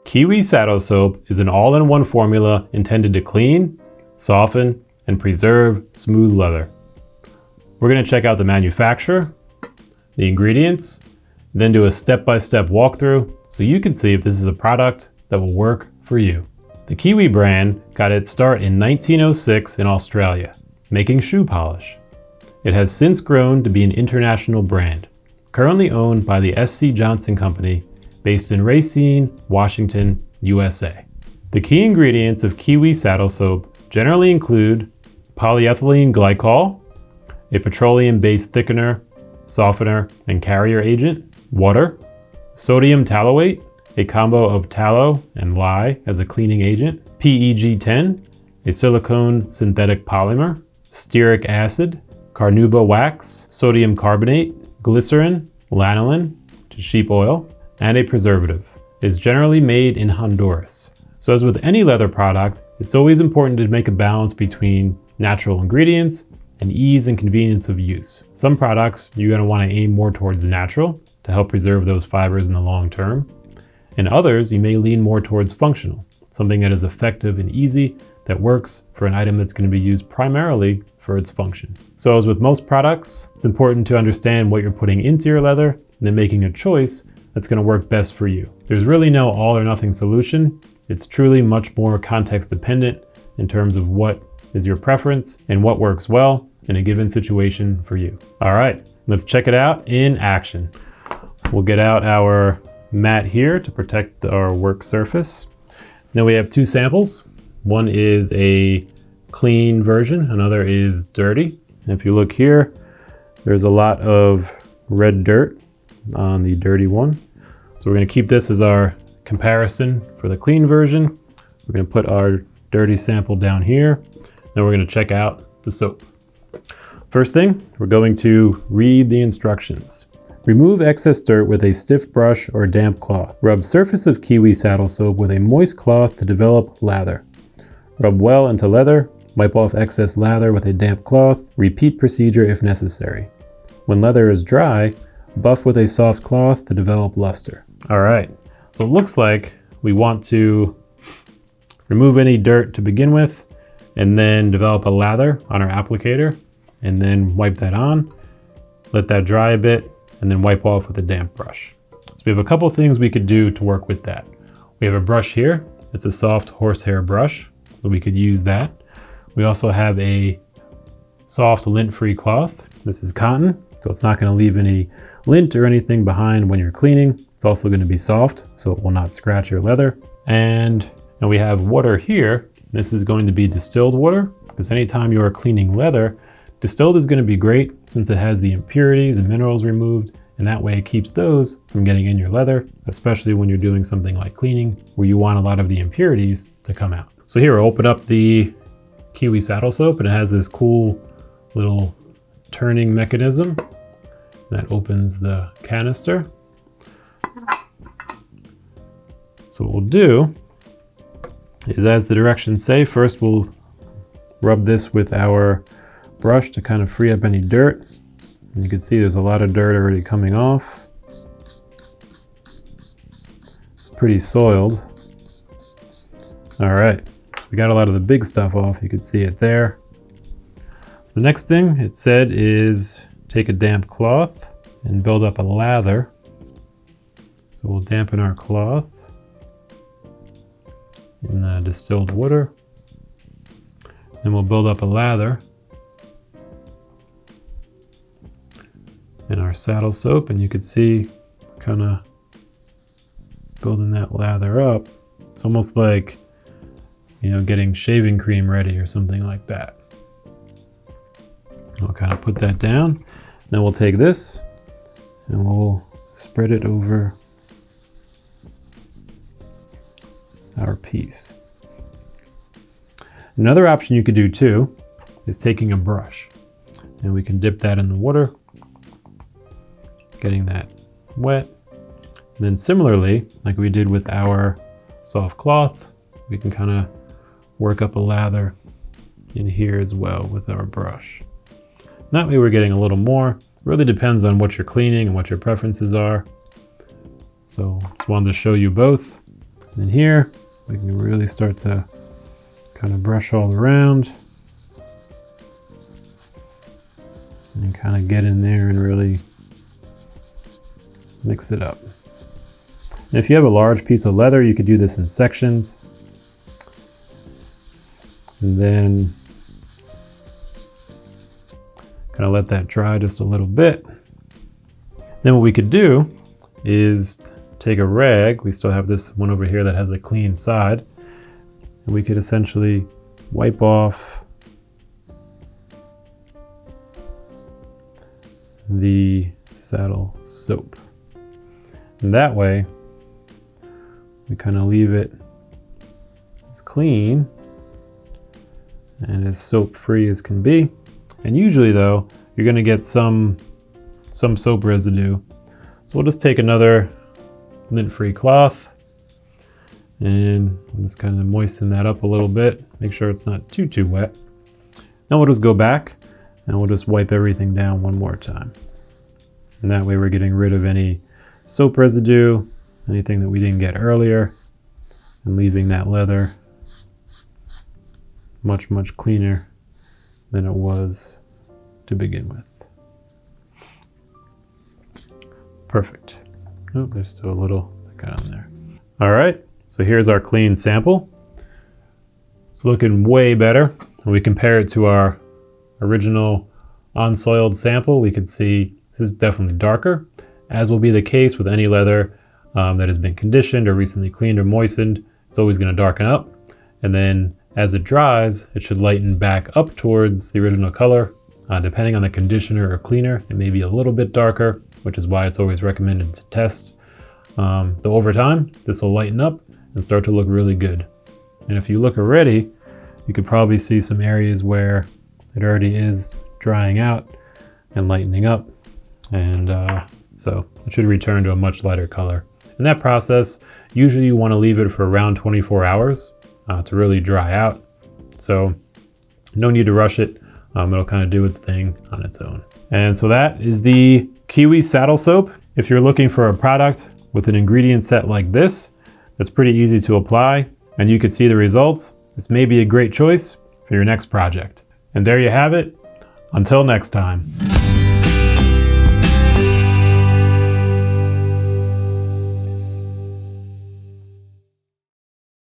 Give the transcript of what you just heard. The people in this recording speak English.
Kiwi Saddle Soap is an all-in-one formula intended to clean, soften, and preserve smooth leather. We're going to check out the manufacturer, the ingredients, then do a step-by-step walkthrough so you can see if this is a product that will work for you. The Kiwi brand got its start in 1906 in Australia, making shoe polish. It has since grown to be an international brand, currently owned by the S.C. Johnson Company, based in Racine, Washington, USA. The key ingredients of Kiwi Saddle Soap generally include polyethylene glycol, a petroleum-based thickener, softener, and carrier agent, water, sodium tallowate, a combo of tallow and lye as a cleaning agent, PEG-10, a silicone synthetic polymer, stearic acid, carnauba wax, sodium carbonate, glycerin, lanolin, which is sheep oil, and a preservative. It is generally made in Honduras. So as with any leather product, it's always important to make a balance between natural ingredients and ease and convenience of use. Some products you're going to want to aim more towards natural to help preserve those fibers in the long term. And others you may lean more towards functional, something that is effective and easy that works for an item that's going to be used primarily for its function. So as with most products, it's important to understand what you're putting into your leather and then making a choice that's going to work best for you. There's really no all or nothing solution. It's truly much more context dependent in terms of what is your preference and what works well in a given situation for you. All right, let's check it out in action. We'll get out our mat here to protect our work surface. Then we have two samples. One is a clean version, another is dirty. And if you look here, there's a lot of red dirt on the dirty one. So we're going to keep this as our comparison for the clean version. We're going to put our dirty sample down here. Then we're going to check out the soap. First thing, we're going to read the instructions. Remove excess dirt with a stiff brush or damp cloth. Rub surface of Kiwi Saddle Soap with a moist cloth to develop lather. Rub well into leather. Wipe off excess lather with a damp cloth. Repeat procedure if necessary. When leather is dry, buff with a soft cloth to develop luster. All right, so it looks like we want to remove any dirt to begin with and then develop a lather on our applicator and then wipe that on, let that dry a bit, and then wipe off with a damp brush. So we have a couple things we could do to work with that. We have a brush here. It's a soft horsehair brush, so we could use that. We also have a soft lint-free cloth. This is cotton, so it's not going to leave any lint or anything behind when you're cleaning. It's also going to be soft, so it will not scratch your leather. And now we have water here. This is going to be distilled water, because anytime you are cleaning leather, distilled is going to be great since it has the impurities and minerals removed, and that way it keeps those from getting in your leather, especially when you're doing something like cleaning where you want a lot of the impurities to come out. So here, I'll open up the Kiwi Saddle Soap, and it has this cool little turning mechanism that opens the canister. So what we'll do is, as the directions say, first we'll rub this with our brush to kind of free up any dirt. And you can see there's a lot of dirt already coming off. Pretty soiled. All right, so we got a lot of the big stuff off. You can see it there. So the next thing it said is take a damp cloth and build up a lather. So we'll dampen our cloth in the distilled water. Then we'll build up a lather in our saddle soap, and you can see kind of building that lather up. It's almost like, you know, getting shaving cream ready or something like that. I'll kind of put that down. Then we'll take this and we'll spread it over our piece. Another option you could do too is taking a brush, and we can dip that in the water, getting that wet. And then similarly, like we did with our soft cloth, we can kind of work up a lather in here as well with our brush. That way we're getting a little more, Really depends on what you're cleaning and what your preferences are. So just wanted to show you both. And here we can really start to kind of brush all around and kind of get in there and really mix it up. And if you have a large piece of leather, you could do this in sections. And then kind of let that dry just a little bit. Then what we could do is take a rag. We still have this one over here that has a clean side. And we could essentially wipe off the saddle soap. And that way, we kind of leave it as clean and as soap free as can be. And usually though, you're gonna get some soap residue. So we'll just take another lint-free cloth and we'll just kind of moisten that up a little bit. Make sure it's not too wet. Then we'll just go back and we'll just wipe everything down one more time. And that way we're getting rid of any soap residue, anything that we didn't get earlier, and leaving that leather much cleaner than it was to begin with. Perfect. Oh, there's still a little that got on there. All right, so here's our clean sample. It's looking way better. When we compare it to our original unsoiled sample, we can see this is definitely darker, as will be the case with any leather that has been conditioned or recently cleaned or moistened. It's always going to darken up, and then as it dries, it should lighten back up towards the original color. Depending on the conditioner or cleaner, it may be a little bit darker, which is why it's always recommended to test. Though over time, this will lighten up and start to look really good. And if you look already, you could probably see some areas where it already is drying out and lightening up. And so it should return to a much lighter color. In that process, usually you want to leave it for around 24 hours to really dry out. So no need to rush it. It'll kind of do its thing on its own. And so that is the Kiwi Saddle Soap. If you're looking for a product with an ingredient set like this, that's pretty easy to apply and you can see the results, this may be a great choice for your next project. And there you have it. Until next time.